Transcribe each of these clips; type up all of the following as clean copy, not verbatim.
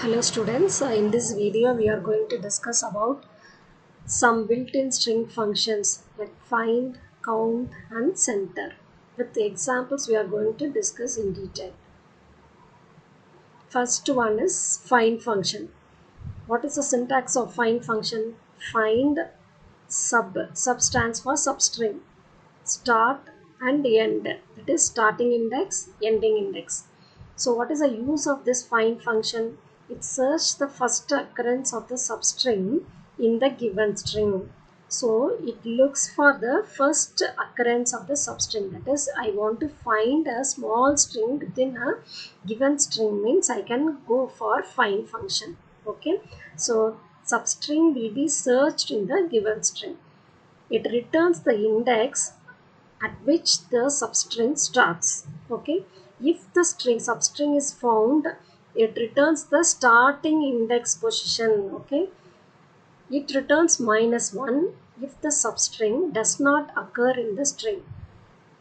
Hello students, in this video we are going to discuss about some built-in string functions like find, count and center. With the examples we are going to discuss in detail. First one is find function. What is the syntax of find function? Find sub stands for substring, start and end, that is starting index, ending index. So what is the use of this find function? It searches the first occurrence of the substring in the given string. So it looks for the first occurrence of the substring. That is, I want to find a small string within a given string, means I can go for find function. Okay, so substring will be searched in the given string. It returns the index at which the substring starts. Okay, if the substring is found, it returns the starting index position. Okay, it returns -1 if the substring does not occur in the string.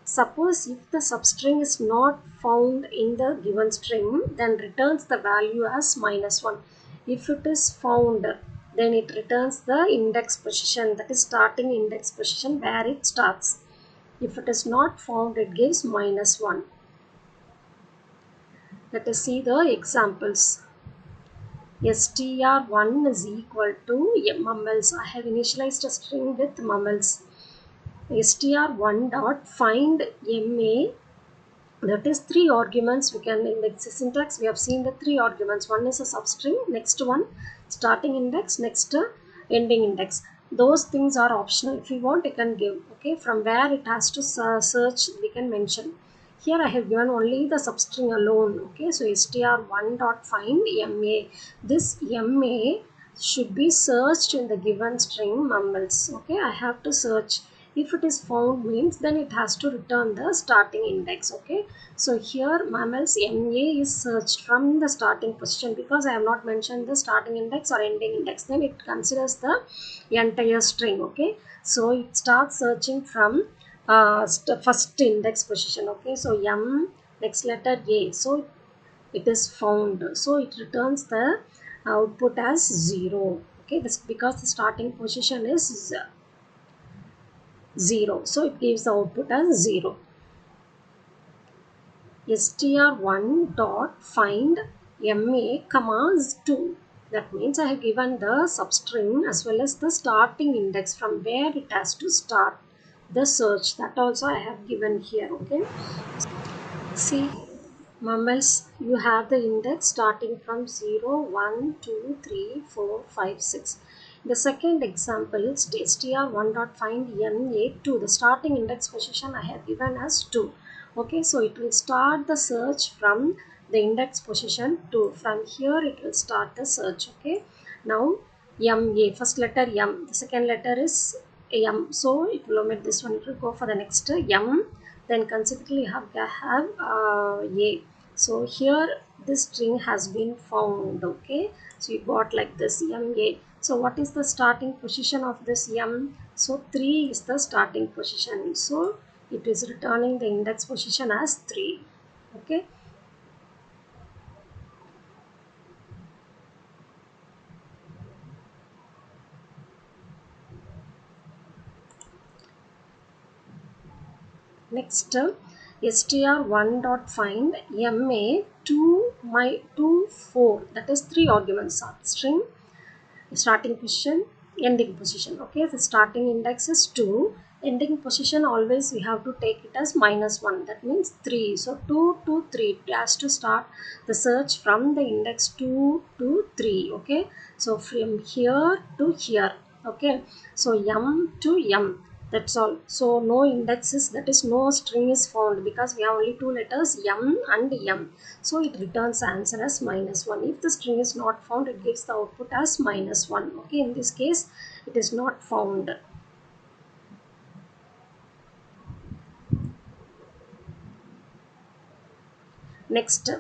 Suppose if the substring is not found in the given string, then returns the value as -1. If it is found, then it returns the index position, that is starting index position where it starts. If it is not found, it gives -1. Let us see the examples. str1 is equal to mumbles. I have initialized a string with mumbles. str1 dot find ma, that is 3 arguments. We can, in the syntax we have seen the 3 arguments. One is a substring, next one starting index, next ending index. Those things are optional. If you want, you can give. Okay, from where it has to search, we can mention. Here I have given only the substring alone. Okay, so str1 dot find ma. This ma should be searched in the given string mumbles. Okay, I have to search. If it is found, means then it has to return the starting index. Okay, so here mumbles ma is searched from the starting position, because I have not mentioned the starting index or ending index, then it considers the entire string. Okay, so it starts searching from first index position. Okay, so m, next letter a, so it is found, so it returns the output as 0. Okay, this because the starting position is 0, so it gives the output as 0. str1 dot find ma comma 2. That means I have given the substring as well as the starting index from where it has to start the search. That also I have given here. Okay, see mumbles, you have the index starting from 0, 1, 2, 3, 4, 5, 6. The second example is str1 dot find ma2. The starting index position I have given as 2. Okay, so it will start the search from the index position 2. From here it will start the search. Okay, now ma, first letter m, the second letter is m, so it will omit this one. It will go for the next m, then consequently you have a. So here this string has been found. Okay, so you got like this ma. So what is the starting position of this m? So 3 is the starting position, so it is returning the index position as 3. Okay, next str1 dot find ma 2 4, that is 3 arguments of string, starting position, ending position. Okay, the starting index is 2, ending position always we have to take it as -1, that means 3. So 2 to 3, it has to start the search from the index 2 to 3. Okay, so from here to here. Okay, so m to m, that's all. So no indexes, that is no string is found, because we have only 2 letters m and m. So it returns the answer as -1. If the string is not found, it gives the output as -1. Okay, in this case it is not found. Next,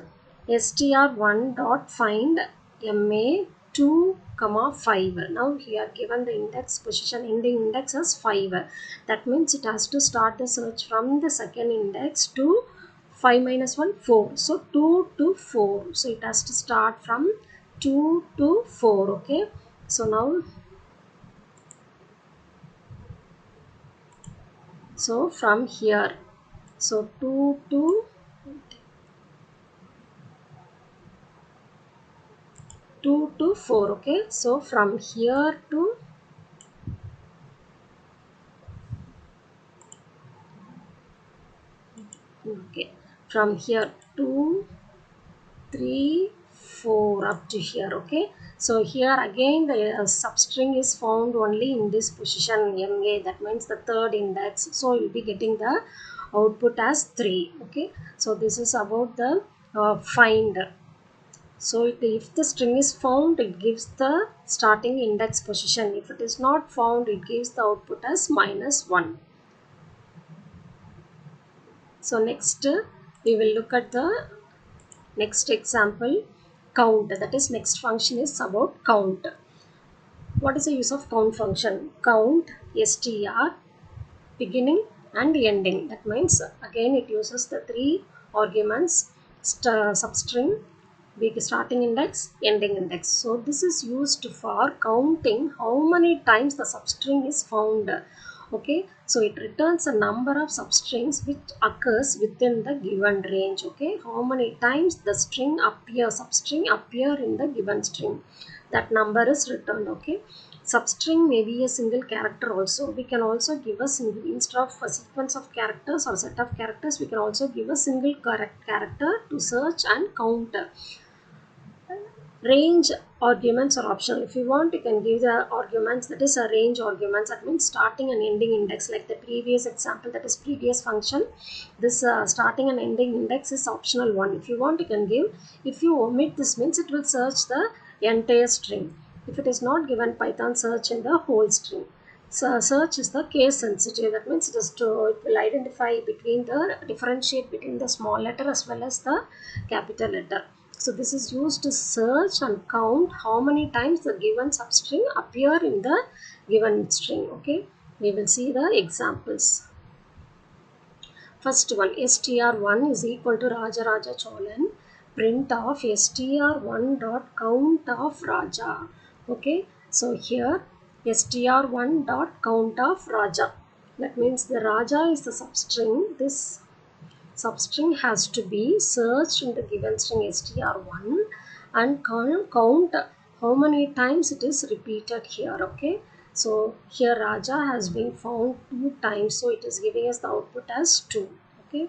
str1 dot find ma 2, 5. Now here given the index position, ending index as 5. That means it has to start the search from the second index to 5 minus 1, 4. So 2 to 4. So it has to start from 2 to 4. Okay, so now, so from here, so 2 to 4. Okay, so from here to, okay, from here 2, 3, 4 up to here. Okay, so here again the substring is found only in this position MA, that means the third index, so you'll be getting the output as 3. Okay, so this is about the find. So if the string is found, it gives the starting index position. If it is not found, it gives the output as -1. So next we will look at the next example, count. That is, next function is about count. What is the use of count function? Count str, beginning and ending. That means again it uses the three arguments, substring, starting index, ending index. So this is used for counting how many times the substring is found. Okay, so it returns a number of substrings which occurs within the given range. Okay, how many times the substring appear in the given string, that number is returned. Okay, substring may be a single character also. We can also give a single, instead of a sequence of characters or set of characters, we can also give a single character to search and count. Range arguments are optional. If you want, you can give the arguments, that is a range arguments, that means starting and ending index, like the previous example, that is previous function. This starting and ending index is optional one. If you want, you can give. If you omit this, means it will search the entire string. If it is not given, Python search in the whole string. So search is the case sensitive, that means it will identify between the, differentiate between the small letter as well as the capital letter. So this is used to search and count how many times the given substring appear in the given string. Okay, we will see the examples. First one, str1 is equal to Rajaraja Cholan. Print of str1 dot count of Raja. Okay, so here str1 dot count of Raja. That means the Raja is the substring. This substring has to be searched in the given string str1 and count how many times it is repeated here. Okay, so here Raja has been found 2 times, so it is giving us the output as 2. Okay,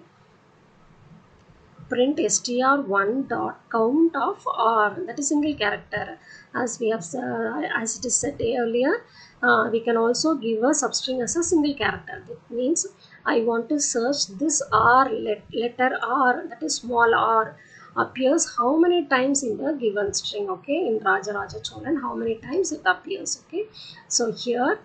print str1 dot count of R, that is single character. As we have as it is said earlier, we can also give a substring as a single character. That means I want to search this R, letter R, that is small r, appears how many times in the given string. Okay, in Rajaraja Cholan, how many times it appears. Okay, so here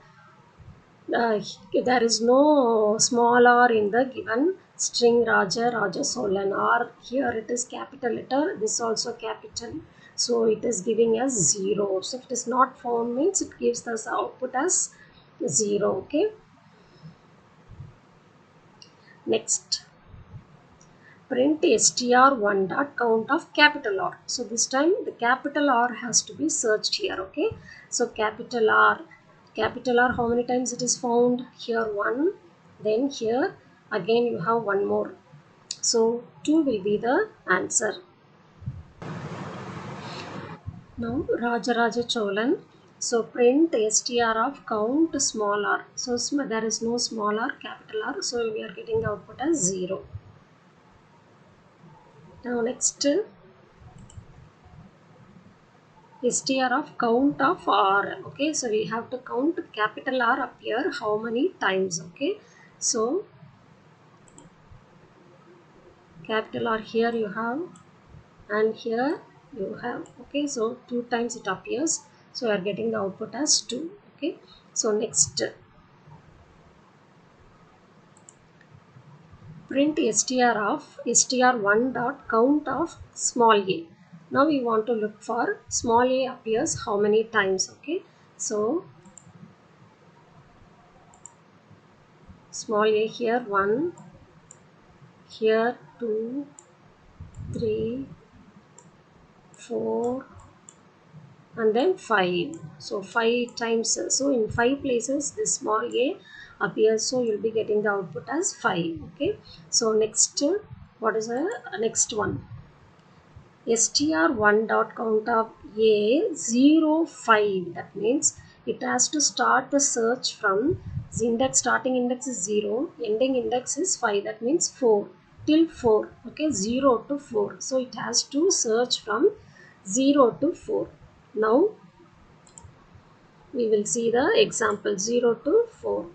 there is no small r in the given string Raja Cholan. R here it is capital letter, this also capital, so it is giving us 0. So if it is not found, means it gives us output as 0. Okay, next, print str1 dot count of capital R. So this time the capital R has to be searched here. Okay, so capital R, how many times it is found? Here 1, then here again you have one more, so 2 will be the answer. Now Rajaraja Cholan, so print str of count small r. So there is no small r, capital R, so we are getting the output as 0. Now next, str of count of R. Okay, so we have to count capital R appear how many times. Okay, so capital R here you have, and here you have. Okay, so 2 times it appears, so you are getting the output as 2. Okay, so next, print str of str1 dot count of small a. Now we want to look for small a appears how many times. Okay, so small a here 1, here 2, 3, 4, and then 5. So 5 times, so in 5 places this small a appears, so you'll be getting the output as 5. Okay, so next, what is the next one? str1 dot count of a 0 5. That means it has to start the search from the index, starting index is 0, ending index is 5. That means 4 till 4. Okay, 0 to 4. So it has to search from 0 to 4. Now we will see the example 0 to 4.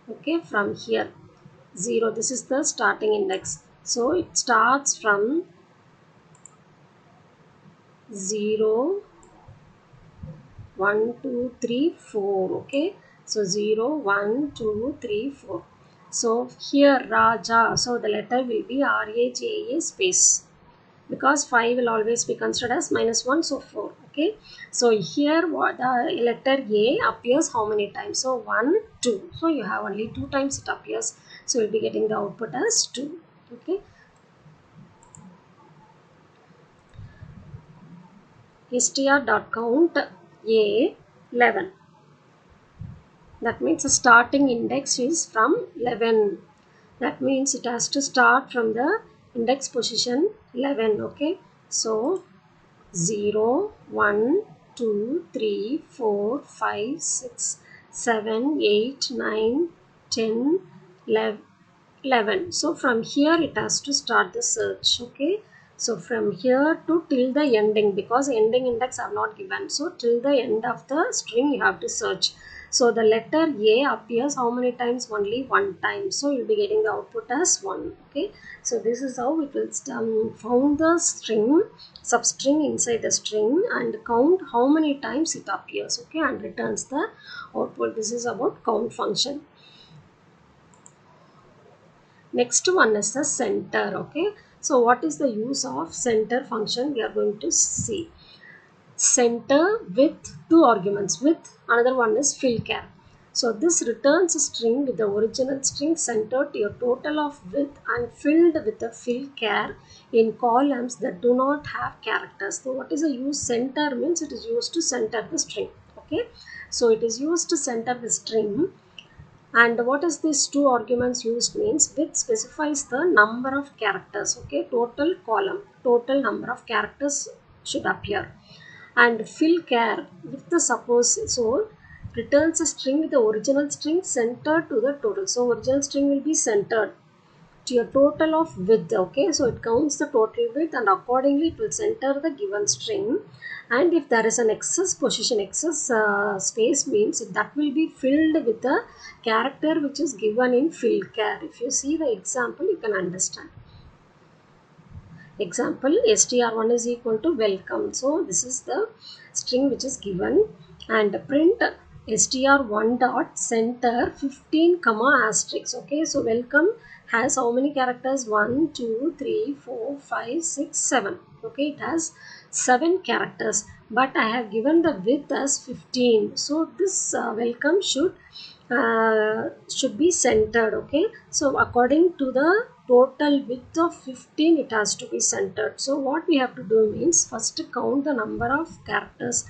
Okay, from here 0, this is the starting index. So it starts from 0 1 2 3 4. Okay, so 0 1 2 3 4. So here Raja, so the letter will be RAJA space, because 5 will always be considered as -1, so 4. Okay, so here what the letter A appears how many times? So 1 2, so you have only 2 times it appears, so you'll be getting the output as 2. Okay, str dot count A 11. That means the starting index is from 11. That means it has to start from the index position 11. Okay, so 0 1 2 3 4 5 6 7 8 9 10 11. So from here it has to start the search. Okay, so from here to till the ending, because ending index are not given, so till the end of the string you have to search. So the letter A appears how many times? Only one time, so you'll be getting the output as 1. Okay, so this is how it will found the string, substring inside the string, and count how many times it appears. Okay, and returns the output. This is about count function. Next one is the center. Okay, so what is the use of center function? We are going to see center with two arguments, with another one is fillchar. So this returns a string with the original string centered to a total of width and filled with a fillchar in columns that do not have characters. So what is the use? Center means it is used to center the string. Okay, so it is used to center the string. And what is these two arguments used means? Width specifies the number of characters. Okay, total column, total number of characters should appear. And fillchar with the suppose, so returns a string with the original string centered to the total. So original string will be centered to a total of width. Okay, so it counts the total width and accordingly it will center the given string. And if there is an excess position, excess space means that will be filled with a character which is given in fillchar. If you see the example, you can understand. Example, str1 is equal to welcome. So this is the string which is given, and print str1 dot center 15 comma asterisk. Okay, so welcome has how many characters? 1 2 3 4 5 6 7. Okay, it has 7 characters, but I have given the width as 15. So this welcome should be centered. Okay, so according to the total width of 15, it has to be centered. So what we have to do means first count the number of characters,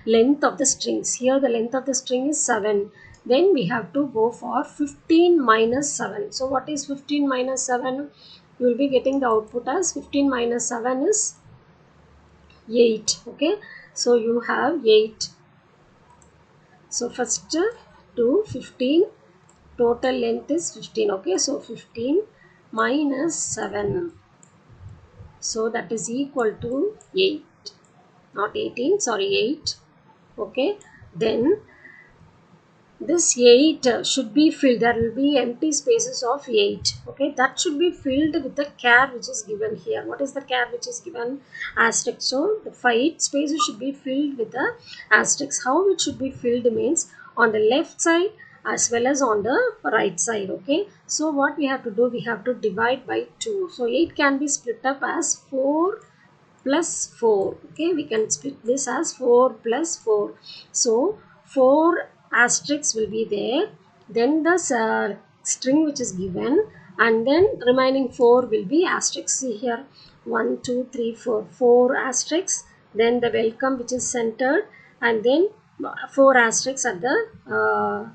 length of the strings. Here the length of the string is 7. Then we have to go for 15 minus 7. So what is 15 minus 7? You will be getting the output as 15 minus 7 is 8. Okay, so you have 8. So first to 15, total length is 15. Okay, so 15 minus 7, so that is equal to 8, not 18, sorry, 8. Okay, then this 8 should be filled. There will be empty spaces of 8. Okay, that should be filled with the char which is given here. What is the char which is given? Asterisk. So the 5 spaces should be filled with the asterisk. How it should be filled means on the left side as well as on the right side. Okay, so what we have to do, we have to divide by 2. So 8 can be split up as 4 plus 4. Okay, we can split this as 4 plus 4. So 4 asterisks will be there, then the string which is given, and then remaining 4 will be asterisks. See here, 1 2 3 4, 4 asterisks, then the welcome which is centered, and then 4 asterisks at the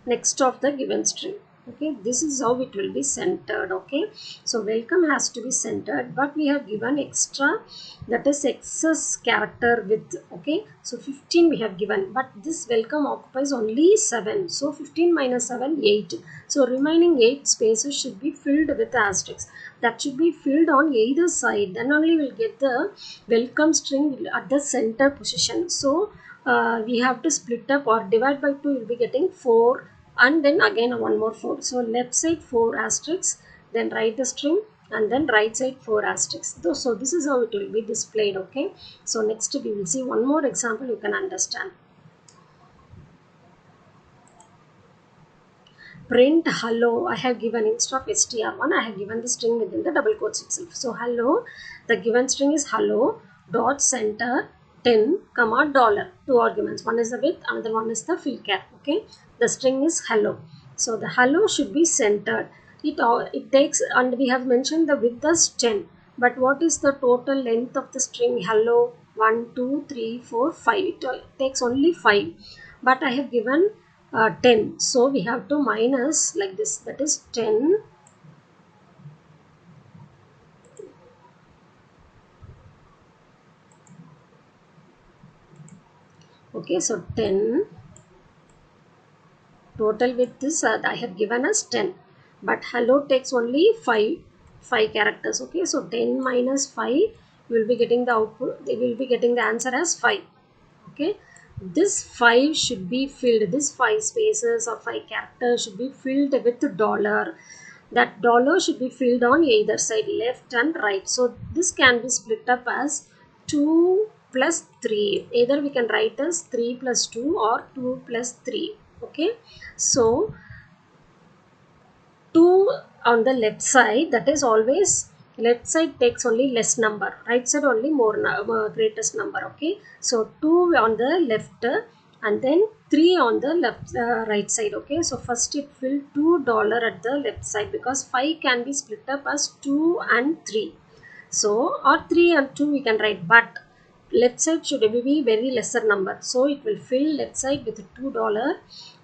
next of the given string. Okay, this is how it will be centered. Okay, so welcome has to be centered, but we have given extra, that is excess character with. Okay, so 15 we have given, but this welcome occupies only 7, so 15 minus 7, 8. So remaining 8 spaces should be filled with asterisks. That should be filled on either side, then only we'll get the welcome string at the center position. So we have to split up or divide by 2, you'll be getting 4, and then again one more 4. So left side 4 asterisks, then write the string, and then right side 4 asterisks. So this is how it will be displayed. Okay, so next we will see one more example you can understand. Print hello. I have given, instead of str1, I have given the string within the double quotes itself. So hello, the given string is hello dot center 10 comma dollar. 2 arguments, one is the width, another one is the fill cap. Okay, the string is hello, so the hello should be centered. It takes, and we have mentioned the width as 10, but what is the total length of the string hello? 1 2 3 4 5. It takes only 5, but I have given 10, so we have to minus like this, that is 10 . Okay, so 10, total with this I have given as 10, but hello takes only 5 characters. Okay, so 10 minus 5, you will be getting the output, they will be getting the answer as 5. Okay, this 5 should be filled, this 5 spaces or 5 characters should be filled with dollar. That dollar should be filled on either side, left and right. So this can be split up as 2 plus 3. Either we can write as 3 plus 2 or 2 plus 3. Okay, so 2 on the left side, that is always left side takes only less number, right side only more greatest number. Okay, so 2 on the left, and then 3 on the left right side. Okay, so first it will $2 at the left side, because 5 can be split up as 2 and 3. So or 3 and 2 we can write, but left side should be very lesser number, so it will fill left side with $2,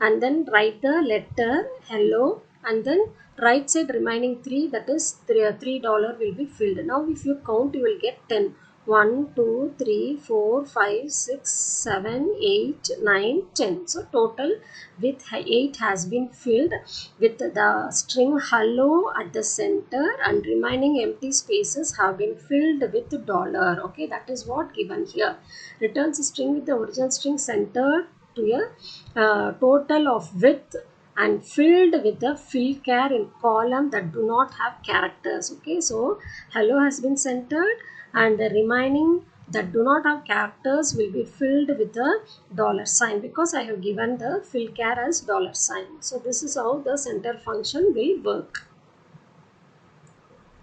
and then write the letter hello, and then right side remaining 3, that is $3 will be filled. Now if you count, you will get 10. 1 2 3 4 5 6 7 8 9 10. So total with 8 has been filled with the string hello at the center, and remaining empty spaces have been filled with dollar. Okay, that is what given here. Returns a string with the original string centered to a total of width and filled with the fill char in column that do not have characters. Okay, so hello has been centered, and the remaining that do not have characters will be filled with the dollar sign, because I have given the fill char as dollar sign. So this is how the center function will work.